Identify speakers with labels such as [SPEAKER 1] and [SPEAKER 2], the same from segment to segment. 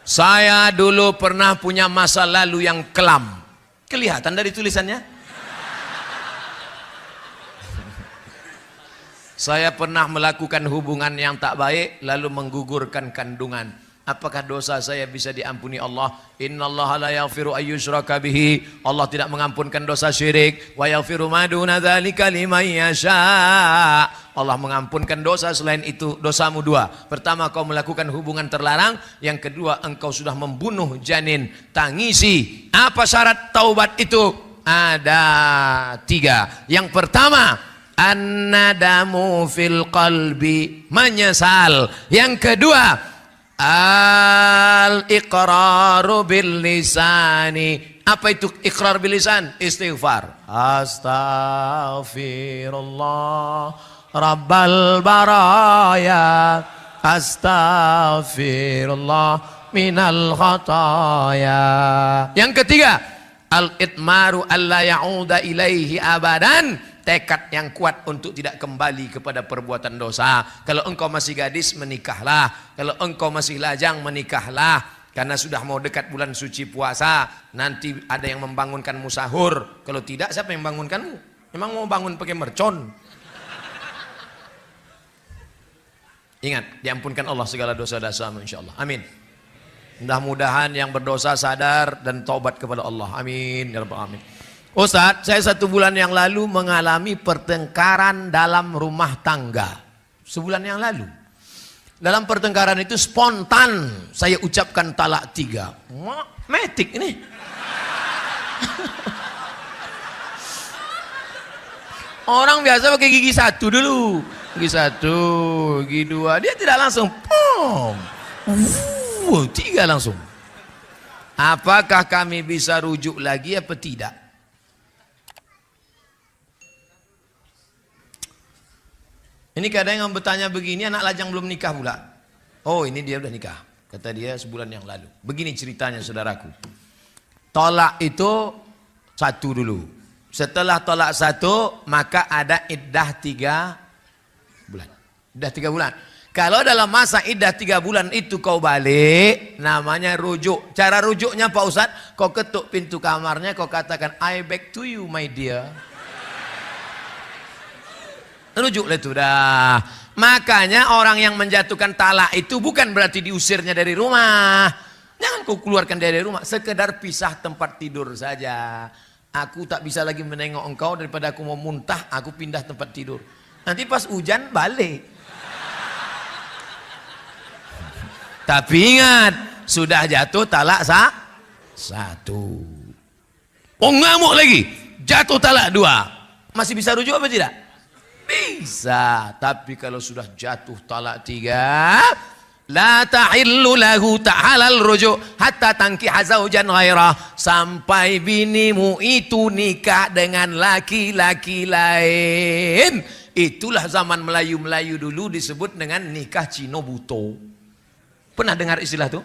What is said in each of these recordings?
[SPEAKER 1] Saya dulu pernah punya masa lalu yang kelam. Kelihatan dari tulisannya. Saya pernah melakukan hubungan yang tak baik lalu menggugurkan kandungan. Apakah dosa saya bisa diampuni Allah? Innallaha la yaghfiru ayyushraka bihi. Allah tidak mengampunkan dosa syirik. Wa yaghfiru ma duna dzalika liman yasha. Allah mengampunkan dosa selain itu. Dosamu dua. Pertama, kau melakukan hubungan terlarang. Yang kedua, engkau sudah membunuh janin. Tangisi. Apa syarat taubat itu? Ada 3. Yang pertama, an-nadamu fil qalbi, menyesal. Yang kedua, al-iqraru bil lisani. Apa itu iqrar bil lisan? Istighfar. Astaghfirullah Rabbal baraya, astaghfirullah minal khataya. Yang ketiga, al-itmaru alla ya'uda ilaihi abadan. Tekad yang kuat untuk tidak kembali kepada perbuatan dosa. Kalau engkau masih gadis, menikahlah. Kalau engkau masih lajang, menikahlah. Karena sudah mau dekat bulan suci puasa. Nanti ada yang membangunkanmu sahur. Kalau tidak, siapa yang membangunkanmu? Memang mau bangun pakai mercon? Ingat, diampunkan Allah segala dosa-dosamu insyaAllah. Amin. Mudah-mudahan yang berdosa sadar dan taubat kepada Allah. Amin. Ya Rabbal Alamin. Ustadz, saya 1 bulan yang lalu mengalami pertengkaran dalam rumah tangga. Sebulan yang lalu. Dalam pertengkaran itu spontan saya ucapkan talak 3. Metik ini. Orang biasa pakai gigi 1 dulu. Gigi 1, gigi 2. Dia tidak langsung. 3 langsung. Apakah kami bisa rujuk lagi apa tidak? Ini kadang yang bertanya begini, anak lajang belum nikah pula. Oh, ini dia udah nikah. Kata dia sebulan yang lalu. Begini ceritanya saudaraku. Tolak itu 1 dulu. Setelah tolak 1, maka ada iddah 3 bulan. Iddah 3 bulan. Kalau dalam masa iddah 3 bulan itu kau balik, namanya rujuk. Cara rujuknya Pak Ustadz, kau ketuk pintu kamarnya, kau katakan, I back to you my dear. Rujuklah itu dah. Makanya orang yang menjatuhkan talak itu bukan berarti diusirnya dari rumah. Jangan kau keluarkan dari rumah. Sekedar pisah tempat tidur saja. Aku tak bisa lagi menengok engkau, daripada aku mau muntah, aku pindah tempat tidur. Nanti pas hujan balik. Tapi ingat, sudah jatuh talak 1. Oh, ngamuk lagi. Jatuh talak 2. Masih bisa rujuk apa tidak? Bisa. Tapi kalau sudah jatuh talak 3, la tahillu lahu, tak halal rujuk hatta tankiha zaujan ghairah, sampai binimu itu nikah dengan laki-laki lain. Itulah zaman Melayu-Melayu dulu disebut dengan nikah Cino Buto. Pernah dengar istilah itu?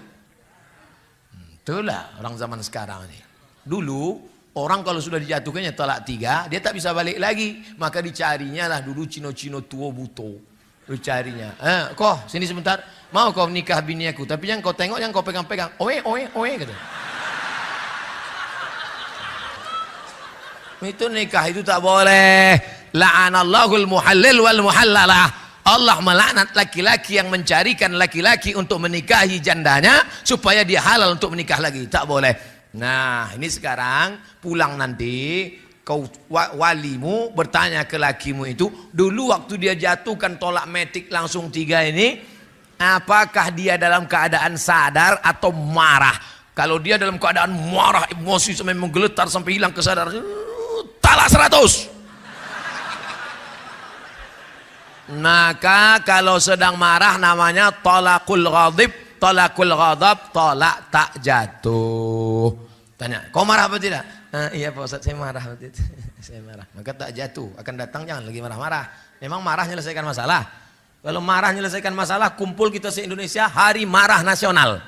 [SPEAKER 1] Itulah orang zaman sekarang ini. Dulu orang kalau sudah dijatuhkannya talak 3, dia tak bisa balik lagi. Maka dicarinya lah dulu Cino-Cino tua buto. Dicarinya. Kau sini sebentar. Mau kau nikah bini aku. Tapi yang kau tengok, yang kau pegang-pegang. Oe, kata. Itu nikah itu tak boleh. La'anallahul muhallil wal muhallalah. Allah melaknat laki-laki yang mencarikan laki-laki untuk menikahi jandanya supaya dia halal untuk menikah lagi. Tak boleh. Nah, ini sekarang pulang nanti kau walimu bertanya ke lakimu itu, dulu waktu dia jatuhkan tolak metik langsung 3 ini, apakah dia dalam keadaan sadar atau marah? Kalau dia dalam keadaan marah, emosi sampai menggeletar sampai hilang kesadaran, talak 100. Maka kalau sedang marah namanya talakul ghadib, talakul ghadab, tolak tak jatuh. Tanya, kau marah apa tidak? Iya Pak Ustadz, saya marah waktu itu. Saya marah. Maka tak jatuh. Akan datang jangan lagi marah-marah. Memang marah menyelesaikan masalah. Kalau marah menyelesaikan masalah, kumpul kita se-Indonesia Hari Marah Nasional.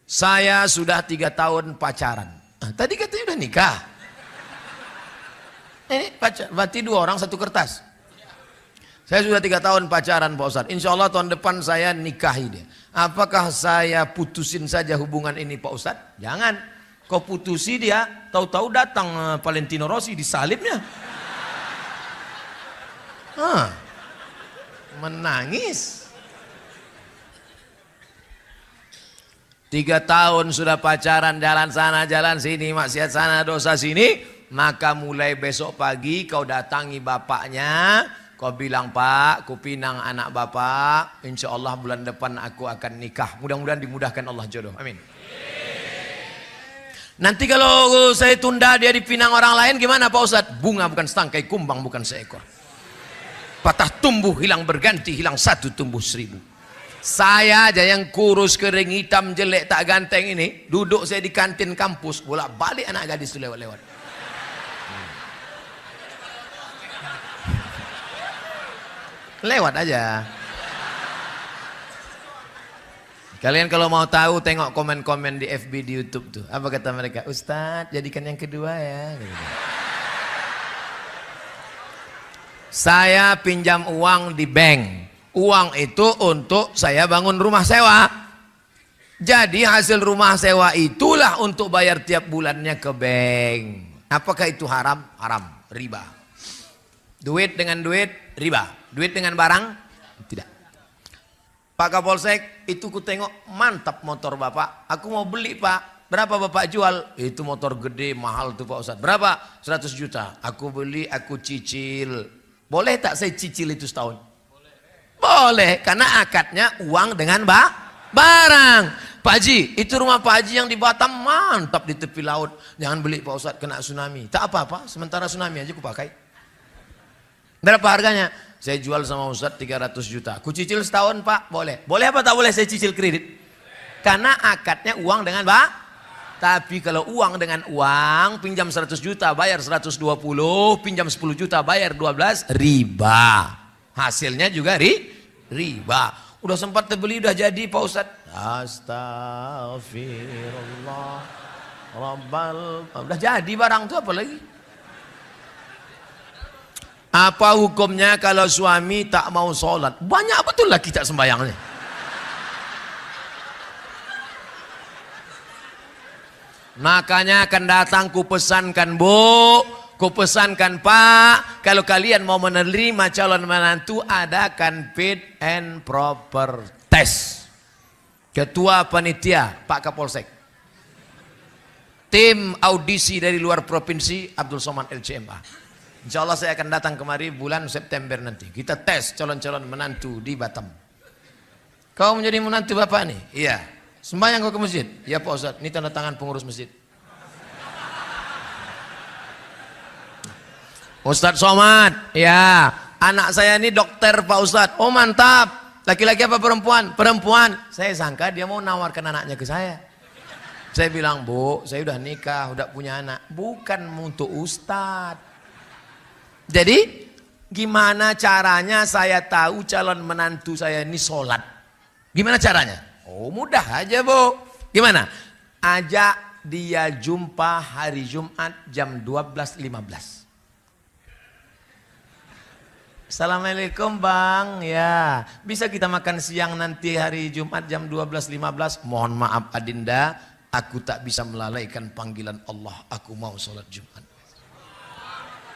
[SPEAKER 1] Saya sudah 3 tahun pacaran. Tadi katanya udah nikah. Ini pacar, berarti 2 orang 1 kertas. Saya sudah 3 tahun pacaran Pak Ustadz. Insya Allah tahun depan saya nikahi dia. Apakah saya putusin saja hubungan ini Pak Ustadz? Jangan. Kau putusi dia, tahu-tahu datang Valentino Rossi disalibnya. Menangis. 3 tahun sudah pacaran, jalan sana jalan sini, maksiat sana dosa sini. Maka mulai besok pagi kau datangi bapaknya, kau bilang, Pak, ku pinang anak bapak, insya Allah bulan depan aku akan nikah. Mudah-mudahan dimudahkan Allah jodoh, amin. Nanti kalau saya tunda dia dipinang orang lain gimana Pak Ustadz? Bunga bukan setangkai, kumbang bukan seekor. Patah tumbuh, hilang berganti, hilang satu tumbuh 1000. Saya aja yang kurus, kering, hitam, jelek, tak ganteng ini, duduk saya di kantin kampus, bolak-balik anak gadis itu lewat-lewat. Lewat aja. Kalian kalau mau tahu tengok komen-komen di FB, di YouTube tuh. Apa kata mereka? Ustadz jadikan yang kedua ya. Saya pinjam uang di bank. Uang itu untuk saya bangun rumah sewa. Jadi hasil rumah sewa itulah untuk bayar tiap bulannya ke bank. Apakah itu haram? Haram, riba. Duit dengan duit, riba. Duit dengan barang, tidak. Pak Kapolsek, itu ku tengok mantap motor bapak. Aku mau beli pak. Berapa bapak jual? Itu motor gede, mahal tuh Pak Ustadz. Berapa? 100 juta. Aku beli, aku cicil. Boleh tak saya cicil itu setahun? Boleh, karena akadnya uang dengan barang. Pak Haji, itu rumah Pak Haji yang di Batam mantap di tepi laut. Jangan beli Pak Ustadz, kena tsunami. Tak apa-apa, sementara tsunami aja ku pakai. Berapa harganya? Saya jual sama Ustadz 300 juta. Ku cicil setahun Pak, boleh. Boleh apa tak boleh saya cicil kredit? Karena akadnya uang dengan Tapi kalau uang dengan uang, pinjam 100 juta bayar 120, pinjam 10 juta bayar 12, riba. Hasilnya juga riba. Udah sempat terbeli, udah jadi Pak Ustadz. Astagfirullah. Udah jadi barang itu apa lagi? Apa hukumnya kalau suami tak mau sholat? Banyak betul lagi tak sembayangnya. Makanya akan datang ku pesankan Bu, ku pesankan Pak, kalau kalian mau menerima calon menantu adakan fit and proper test. Ketua panitia Pak Kapolsek. Tim audisi dari luar provinsi Abdul Somad LCMA. Insya Allah saya akan datang kemari bulan September nanti. Kita tes calon-calon menantu di Batam. Kau menjadi menantu bapak nih? Iya. Sembahyang kau ke masjid? Ya Pak Ustadz, ini tanda tangan pengurus masjid. Ustadz Somad, ya. Anak saya ini dokter Pak Ustadz. Oh mantap. Laki-laki apa perempuan? Perempuan. Saya sangka dia mau nawarkan anaknya ke saya. Saya bilang, Bu, saya udah nikah, udah punya anak. Bukan untuk Ustadz. Jadi gimana caranya saya tahu calon menantu saya ini sholat? Gimana caranya? Oh mudah aja Bu. Gimana? Ajak dia jumpa hari Jumat jam 12.15. Assalamualaikum Bang. Ya, bisa kita makan siang nanti hari Jumat jam 12.15. Mohon maaf Adinda, aku tak bisa melalaikan panggilan Allah. Aku mau sholat Jumat.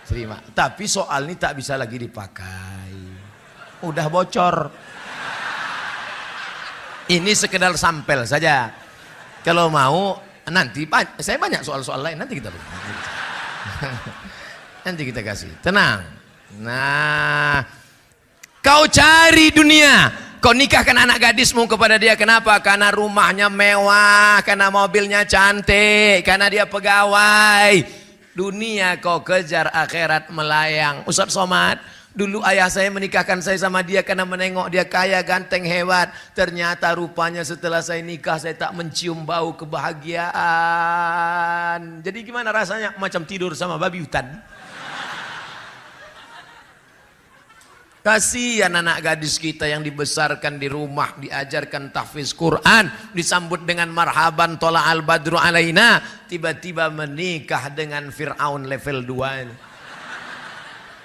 [SPEAKER 1] Terima. Tapi soal ini tak bisa lagi dipakai. Udah bocor. Ini sekedar sampel saja. Kalau mau nanti saya banyak soal-soal lain nanti kita nanti kita kasih. Tenang. Nah, kau cari dunia. Kau nikahkan anak gadismu kepada dia. Kenapa? Karena rumahnya mewah, karena mobilnya cantik, karena dia pegawai. Dunia kau kejar, akhirat melayang. Ustadz Somad, dulu ayah saya menikahkan saya sama dia karena menengok dia kaya, ganteng, hebat. Ternyata rupanya setelah saya nikah saya tak mencium bau kebahagiaan. Jadi gimana rasanya? Macam tidur sama babi hutan. Kasihan anak gadis kita yang dibesarkan di rumah, diajarkan tahfiz Quran, disambut dengan marhaban tola al badru alaina, tiba-tiba menikah dengan Fir'aun level 2. La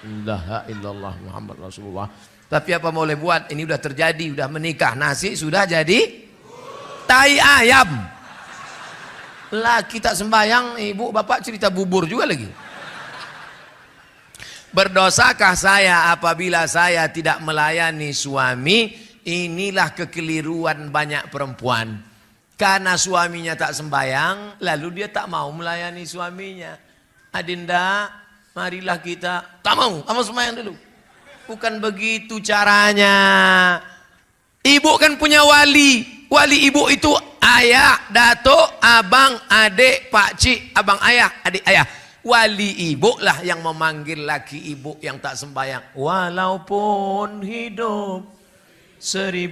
[SPEAKER 1] ilaha illallah Muhammad Rasulullah. Tapi apa boleh buat, ini udah terjadi, udah menikah, nasi sudah jadi tai ayam. Lah kita sembahyang, ibu bapak cerita bubur juga lagi. Berdosakah saya apabila saya tidak melayani suami? Inilah kekeliruan banyak perempuan. Karena suaminya tak sembahyang, lalu dia tak mau melayani suaminya. Adinda, marilah kita, tak mau, kamu sembahyang dulu. Bukan begitu caranya. Ibu kan punya wali. Wali ibu itu ayah, datuk, abang, adik, pakcik, abang ayah, adik ayah. Wali ibu lah yang memanggil laki ibu yang tak sembahyang. Walaupun hidup 1000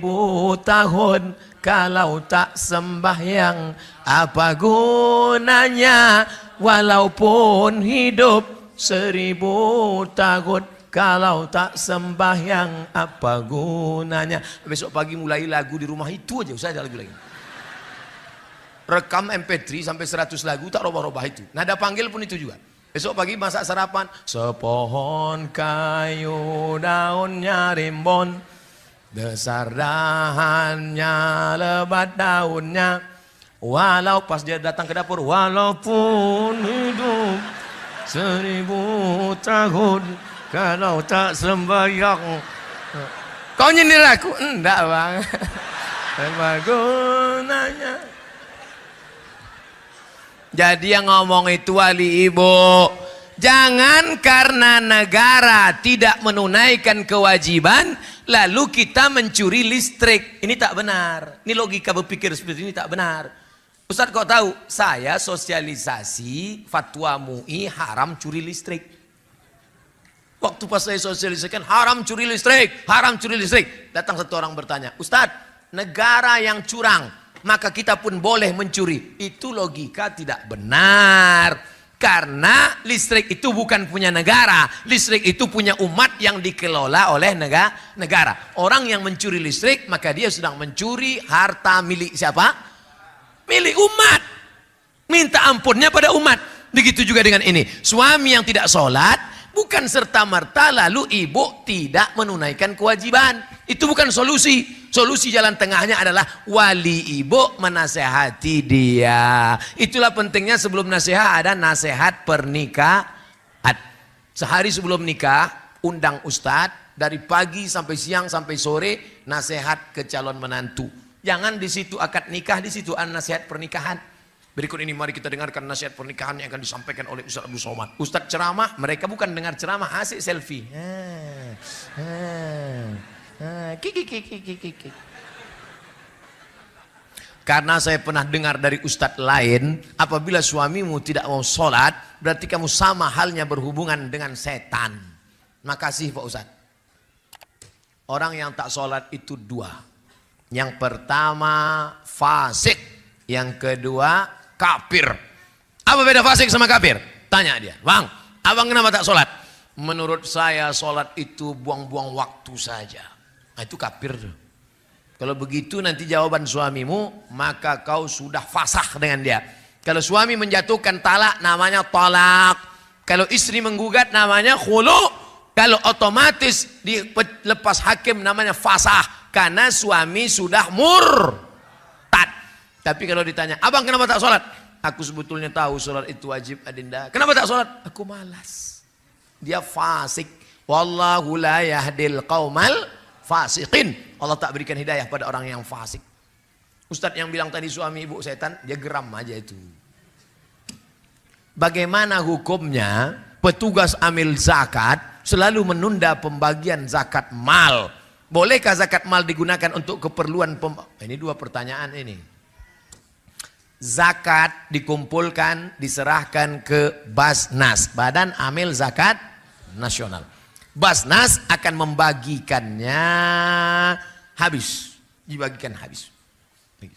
[SPEAKER 1] tahun, kalau tak sembahyang apa gunanya? Walaupun hidup 1000 tahun, kalau tak sembahyang apa gunanya? Besok pagi mulai lagu di rumah itu aja, usah ada lagu lagi. Rekam MP3 sampai 100 lagu, tak robah-robah itu. Nada panggil pun itu juga. Besok pagi masak sarapan. Sepohon kayu daunnya rimbun, besar dahannya, lebat daunnya. Walau pas dia datang ke dapur, walaupun hidup 1000 tahun, kalau tak sembahyang. Kau nyindir aku? Enggak bang. Apa gunanya? Jadi yang ngomong itu wali ibu. Jangan karena negara tidak menunaikan kewajiban, lalu kita mencuri listrik. Ini tak benar. Ini logika berpikir seperti ini tak benar. Ustadz kau tahu, saya sosialisasi fatwa MUI haram curi listrik. Waktu pas saya sosialisasikan haram curi listrik, haram curi listrik. Datang satu orang bertanya, Ustadz, negara yang curang, maka kita pun boleh mencuri. Itu logika tidak benar. Karena listrik itu bukan punya negara. Listrik itu punya umat yang dikelola oleh negara. Orang yang mencuri listrik, maka dia sedang mencuri harta milik siapa? Milik umat. Minta ampunnya pada umat. Begitu juga dengan ini. Suami yang tidak sholat, bukan serta-merta lalu ibu tidak menunaikan kewajiban. Itu bukan solusi. Solusi jalan tengahnya adalah wali ibu menasehati dia. Itulah pentingnya sebelum nasihat ada nasihat pernikahan. Sehari sebelum nikah, undang ustadz dari pagi sampai siang sampai sore nasihat ke calon menantu. Jangan di situ akad nikah, di situ ada nasihat pernikahan. Berikut ini mari kita dengarkan nasihat pernikahan yang akan disampaikan oleh Ustadz Abdul Somad. Ustadz ceramah, mereka bukan dengar ceramah, asik selfie. Karena saya pernah dengar dari ustadz lain, apabila suamimu tidak mau sholat, berarti kamu sama halnya berhubungan dengan setan. Makasih Pak Ustadz. Orang yang tak sholat itu dua. Yang pertama fasik, yang kedua kafir. Apa beda fasik sama kafir? Tanya dia, bang, abang kenapa tak sholat? Menurut saya sholat itu buang-buang waktu saja. Nah, itu kafir. Kalau begitu nanti jawaban suamimu, maka kau sudah fasakh dengan dia. Kalau suami menjatuhkan talak, namanya talak. Kalau istri menggugat, namanya khulu. Kalau otomatis dilepas hakim, namanya fasakh. Karena suami sudah murtad. Tapi kalau ditanya, abang kenapa tak sholat? Aku sebetulnya tahu sholat itu wajib adinda. Kenapa tak sholat? Aku malas. Dia fasik. Wallahu la yahdil qaumal fasiqin. Allah tak berikan hidayah pada orang yang fasik. Ustadz yang bilang tadi suami ibu setan, dia geram aja itu. Bagaimana hukumnya petugas amil zakat selalu menunda pembagian zakat mal? Bolehkah zakat mal digunakan untuk keperluan ini dua pertanyaan ini. Zakat dikumpulkan, diserahkan ke Basnas, Badan Amil Zakat Nasional. Basnas akan membagikannya habis, dibagikan habis.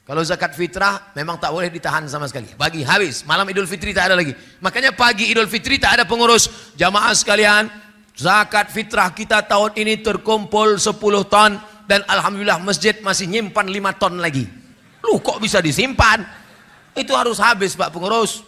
[SPEAKER 1] Kalau zakat fitrah memang tak boleh ditahan sama sekali, bagi habis. Malam Idul Fitri tak ada lagi. Makanya pagi Idul Fitri tak ada pengurus. Jamaah sekalian, zakat fitrah kita tahun ini terkumpul 10 ton dan alhamdulillah masjid masih nyimpan 5 ton lagi. Loh kok bisa disimpan? Itu harus habis Pak pengurus.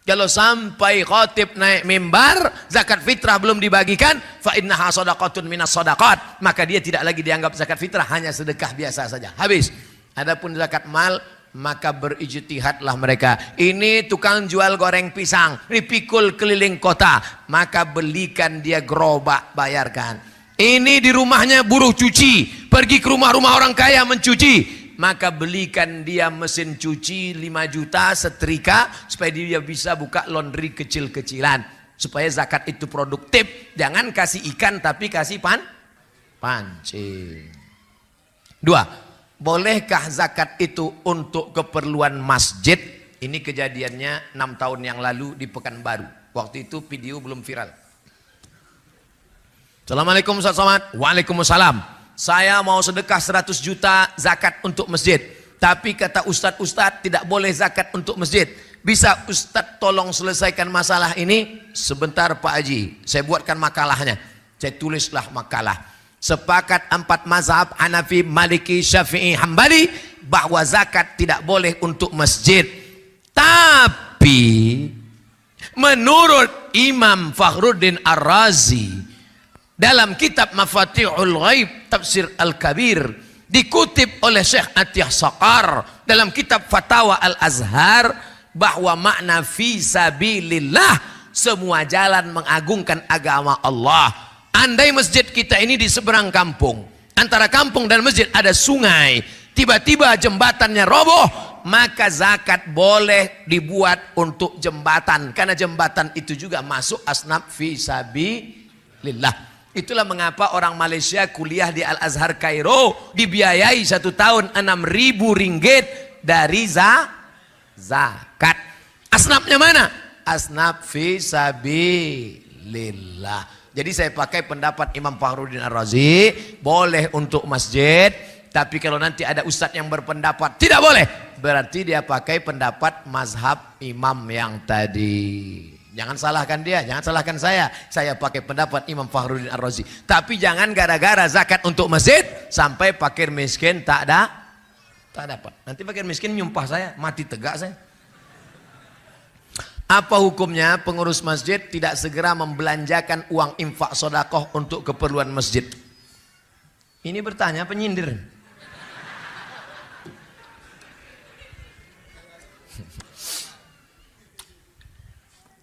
[SPEAKER 1] Kalau sampai khatib naik mimbar, zakat fitrah belum dibagikan, fa innaha shadaqatun minas shadaqat, maka dia tidak lagi dianggap zakat fitrah, hanya sedekah biasa saja. Habis. Adapun zakat mal, maka berijtihadlah mereka. Ini tukang jual goreng pisang, dipikul keliling kota, maka belikan dia gerobak, bayarkan. Ini di rumahnya buruh cuci, pergi ke rumah-rumah orang kaya mencuci, maka belikan dia mesin cuci 5 juta, setrika, supaya dia bisa buka laundry kecil-kecilan, supaya zakat itu produktif. Jangan kasih ikan tapi kasih pancing. 2. Bolehkah zakat itu untuk keperluan masjid? Ini kejadiannya 6 tahun yang lalu di Pekanbaru. Waktu itu video belum viral. Assalamualaikum Ustaz Somad. Waalaikumsalam. Saya mau sedekah 100 juta zakat untuk masjid. Tapi kata ustadz tidak boleh zakat untuk masjid. Bisa ustadz tolong selesaikan masalah ini? Sebentar Pak Haji, saya buatkan makalahnya. Saya tulislah makalah. Sepakat 4 mazhab Hanafi, Maliki, Syafi'i, Hambali bahwa zakat tidak boleh untuk masjid. Tapi menurut Imam Fakhruddin Ar-Razi dalam kitab Mafatihul Ghaib Tafsir Al-Kabir, dikutip oleh Syekh Atiyah Saqar dalam kitab Fatawa Al-Azhar, bahwa makna fi sabilillah semua jalan mengagungkan agama Allah. Andai masjid kita ini di seberang kampung, antara kampung dan masjid ada sungai, tiba-tiba jembatannya roboh, maka zakat boleh dibuat untuk jembatan, karena jembatan itu juga masuk asnaf fi sabilillah. Itulah mengapa orang Malaysia kuliah di Al-Azhar Kairo dibiayai 1 tahun 6.000 ringgit dari zakat. Asnafnya mana? Asnaf fi sabilillah. Jadi saya pakai pendapat Imam Fakhruddin Ar-Razi, boleh untuk masjid, tapi kalau nanti ada ustadz yang berpendapat tidak boleh, berarti dia pakai pendapat mazhab imam yang tadi. Jangan salahkan dia, jangan salahkan saya. Saya pakai pendapat Imam Fakhruddin Ar-Razi. Tapi jangan gara-gara zakat untuk masjid sampai fakir miskin tak dapat. Nanti fakir miskin nyumpah saya, mati tegak saya. Apa hukumnya pengurus masjid tidak segera membelanjakan uang infak sedekah untuk keperluan masjid? Ini bertanya penyindir.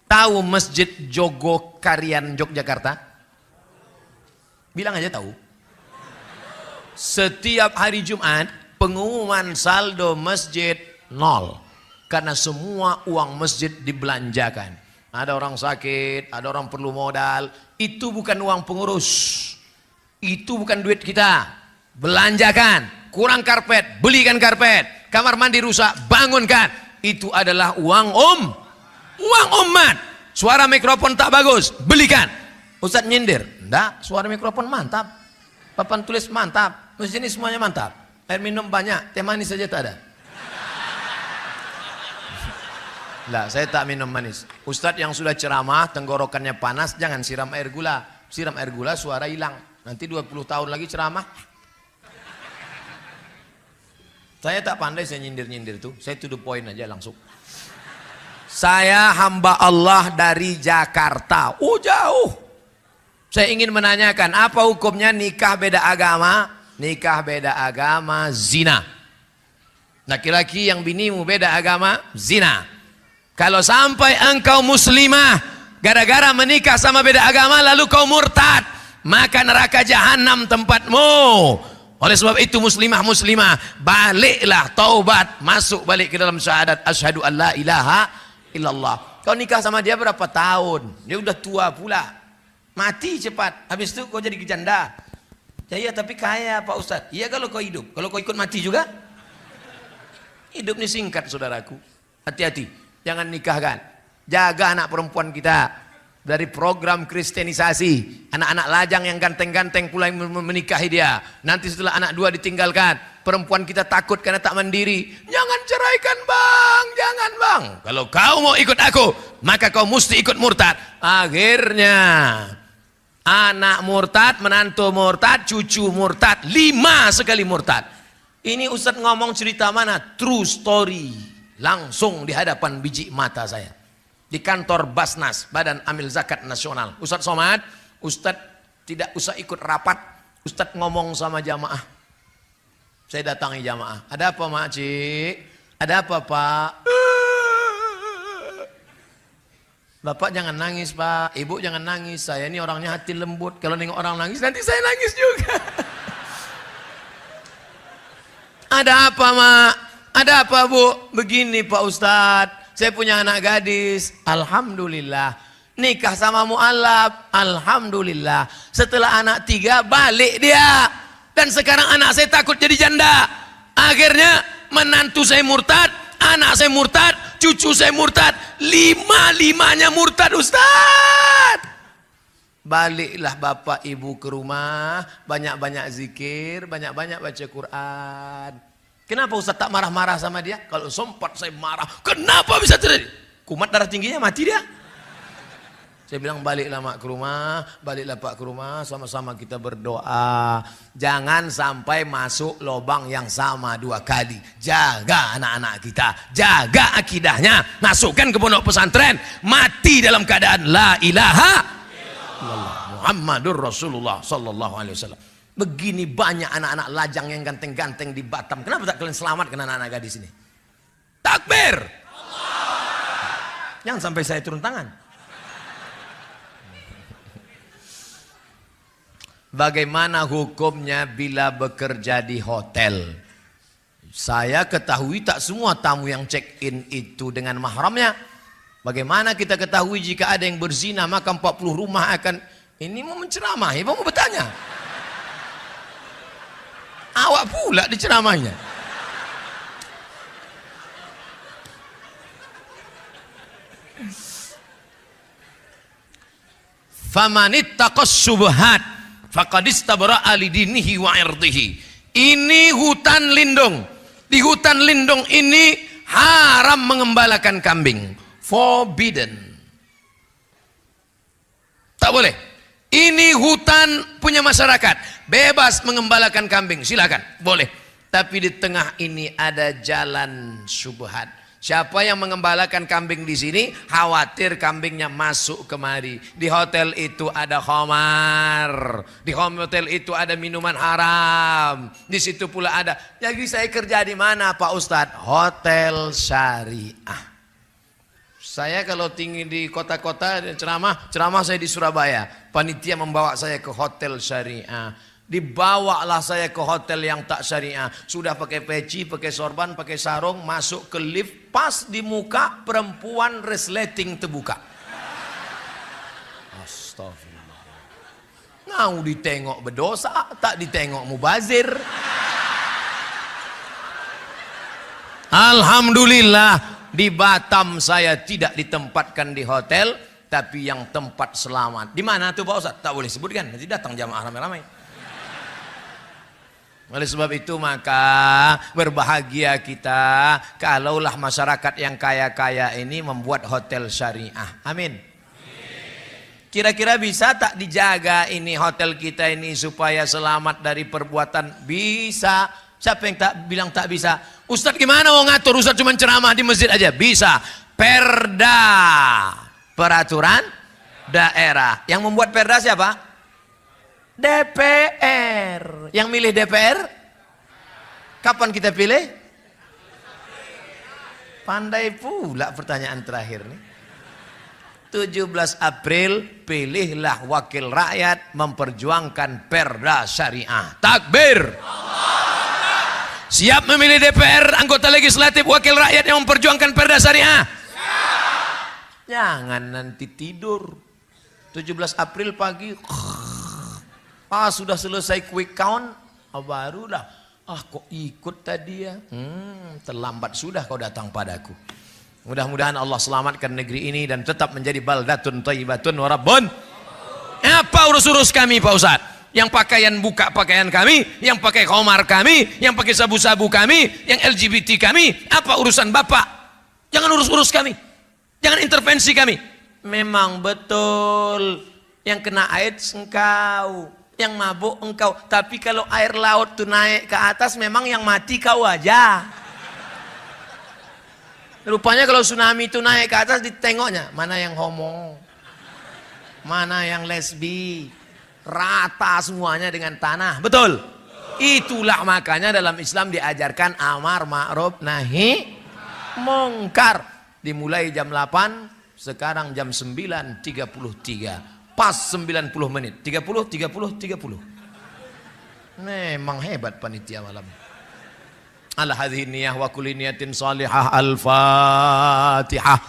[SPEAKER 1] Tahu Masjid Jogokarian Yogyakarta? Bilang aja tahu. Setiap hari Jumat pengumuman saldo masjid 0, karena semua uang masjid dibelanjakan. Ada orang sakit, ada orang perlu modal. Itu bukan uang pengurus, itu bukan duit kita. Belanjakan. Kurang karpet, belikan karpet. Kamar mandi rusak, bangunkan. Itu adalah uang uang umat. Suara mikrofon tak bagus, belikan. Ustadz nyindir, enggak, suara mikrofon mantap, papan tulis mantap, masjid ini semuanya mantap, air minum banyak, teh manis saja tak ada. Lah, saya tak minum manis. Ustadz yang sudah ceramah, tenggorokannya panas, jangan siram air gula. Siram air gula suara hilang. Nanti 20 tahun lagi ceramah. Saya tak pandai saya nyindir-nyindir tuh, saya to the point aja langsung. Saya hamba Allah dari Jakarta. Jauh. Saya ingin menanyakan, apa hukumnya nikah beda agama? Nikah beda agama zina. Laki-laki yang binimu beda agama zina. Kalau sampai engkau muslimah gara-gara menikah sama beda agama lalu kau murtad, maka neraka jahanam tempatmu. Oleh sebab itu muslimah baliklah, taubat, masuk balik ke dalam syahadat asyhadu an la ilaha illallah. Kau nikah sama dia berapa tahun? Dia udah tua pula, mati cepat. Habis itu kau jadi janda. Ya tapi kaya Pak Ustadz. Iya kalau kau hidup. Kalau kau ikut mati juga. Hidup ini singkat saudaraku. Hati-hati, jangan nikahkan. Jaga anak perempuan kita dari program kristenisasi. Anak-anak lajang yang ganteng-ganteng pula yang menikahi dia. Nanti setelah anak 2 ditinggalkan, perempuan kita takut karena tak mandiri. Jangan ceraikan bang, jangan bang. Kalau kau mau ikut aku, maka kau mesti ikut murtad. Akhirnya anak murtad, menantu murtad, cucu murtad, 5 sekali murtad. Ini Ustadz ngomong cerita mana? True story. Langsung di hadapan biji mata saya. di kantor Basnas, Badan Amil Zakat Nasional. Ustadz Somad, Ustadz tidak usah ikut rapat, Ustadz ngomong sama jamaah. Saya datangi jamaah. Ada apa Mak Cik? Ada apa Pak? Bapak jangan nangis Pak, Ibu jangan nangis. Saya ini orangnya hati lembut. Kalau nengok orang nangis nanti saya nangis juga. Ada apa Mak? Ada apa Bu? Begini Pak Ustadz, saya punya anak gadis. Alhamdulillah. Nikah sama mu'alaf. Alhamdulillah. Setelah anak 3 balik dia. Dan sekarang anak saya takut jadi janda. Akhirnya menantu saya murtad, anak saya murtad, cucu saya murtad. 5-5-nya murtad Ustadz. Baliklah bapak ibu ke rumah, banyak-banyak zikir, banyak-banyak baca Quran. Kenapa Ustaz tak marah-marah sama dia? Kalau sempat saya marah, kenapa bisa terjadi? Kumat darah tingginya mati dia. Saya bilang baliklah mak ke rumah, baliklah pak ke rumah, sama-sama kita berdoa. Jangan sampai masuk lubang yang sama 2 kali. Jaga anak-anak kita, jaga akidahnya, masukkan ke pondok pesantren, mati dalam keadaan la ilaha Muhammadur Rasulullah sallallahu alaihi wasallam. Begini banyak anak-anak lajang yang ganteng-ganteng di Batam. Kenapa tak kalian selamatkan anak-anak gadis ini? Takbir. Jangan sampai saya turun tangan. Bagaimana hukumnya bila bekerja di hotel? Saya ketahui tak semua tamu yang check-in itu dengan mahramnya. Bagaimana kita ketahui jika ada yang berzina maka 40 rumah akan... Ini mau menceramahi, mau bertanya. Awak pula diceramahnya. Famanittaqas syubhat faqad istabra'a lidinihi wa irdihi. Ini hutan lindung. Di hutan lindung ini haram mengembalakan kambing. Forbidden. Tak boleh. Ini hutan punya masyarakat. Bebas mengembalakan kambing. Silakan. Boleh. Tapi di tengah ini ada jalan syubhat. Siapa yang mengembalakan kambing di sini khawatir kambingnya masuk kemari. Di hotel itu ada khamar. Di hotel itu ada minuman haram. Di situ pula ada. Jadi saya kerja di mana Pak Ustadz? Hotel syariah. Saya kalau tinggi di kota-kota ceramah saya di Surabaya. Panitia membawa saya ke hotel syariah. Dibawalah saya ke hotel yang tak syariah. Sudah pakai peci, pakai sorban, pakai sarung, masuk ke lift, pas di muka perempuan resleting terbuka. Astagfirullah. Ngau ditengok berdosa, tak ditengok mubazir. Alhamdulillah. Di Batam saya tidak ditempatkan di hotel, tapi yang tempat selamat. Di mana tuh Pak Ustaz? Tak boleh sebutkan, nanti datang jamaah ramai-ramai. Oleh sebab itu maka berbahagia kita kalaulah masyarakat yang kaya-kaya ini membuat hotel syariah. Amin. Kira-kira bisa tak dijaga ini hotel kita ini supaya selamat dari perbuatan? Bisa. Siapa yang tak bilang tak bisa? Ustadz gimana mau ngatur? Ustadz cuma ceramah di masjid aja. Bisa. Perda. Peraturan daerah. Yang membuat perda siapa? DPR. Yang milih DPR? Kapan kita pilih? Pandai pula pertanyaan terakhir nih. 17 April pilihlah wakil rakyat memperjuangkan perda syariah. Takbir. Siap memilih DPR, anggota legislatif, wakil rakyat yang memperjuangkan perda syariah? Jangan nanti tidur 17 April pagi sudah selesai quick count, barulah kok ikut tadi ya, terlambat sudah kau datang padaku. Mudah-mudahan Allah selamatkan negeri ini dan tetap menjadi baldatun thayyibatun wa rabbun. Apa urus-urus kami Pak Ustadz? Yang pakaian buka pakaian kami, yang pakai khamar kami, yang pakai sabu-sabu kami, yang LGBT kami, apa urusan Bapak? Jangan urus-urus kami, jangan intervensi kami. Memang betul, yang kena AIDS engkau, yang mabuk engkau. Tapi kalau air laut tuh naik ke atas, memang yang mati kau aja. Rupanya kalau tsunami itu naik ke atas ditengoknya, mana yang homo, mana yang lesbi, rata semuanya dengan tanah. Betul? Itulah makanya dalam Islam diajarkan amar ma'ruf nahi mungkar. Dimulai jam 8, sekarang jam 9.33. Pas 90 menit. 30. Memang hebat panitia malam. Ala hadhihi niyah wa kulli niyatin salihah. Al-Fatihah.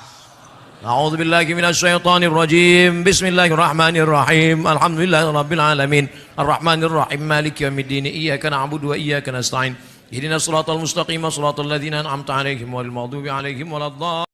[SPEAKER 1] A'udzu billahi minasyaitonir rajim. Bismillahirrahmanirrahim. Alhamdulillahirabbil alamin. Arrahmanir rahim. Maliki yaumiddin. Iyyaka na'budu wa iyyaka nasta'in. Ihdinas siratal mustaqim. Shiratal ladzina an'amta 'alaihim ghairil maghdubi 'alaihim waladdallin.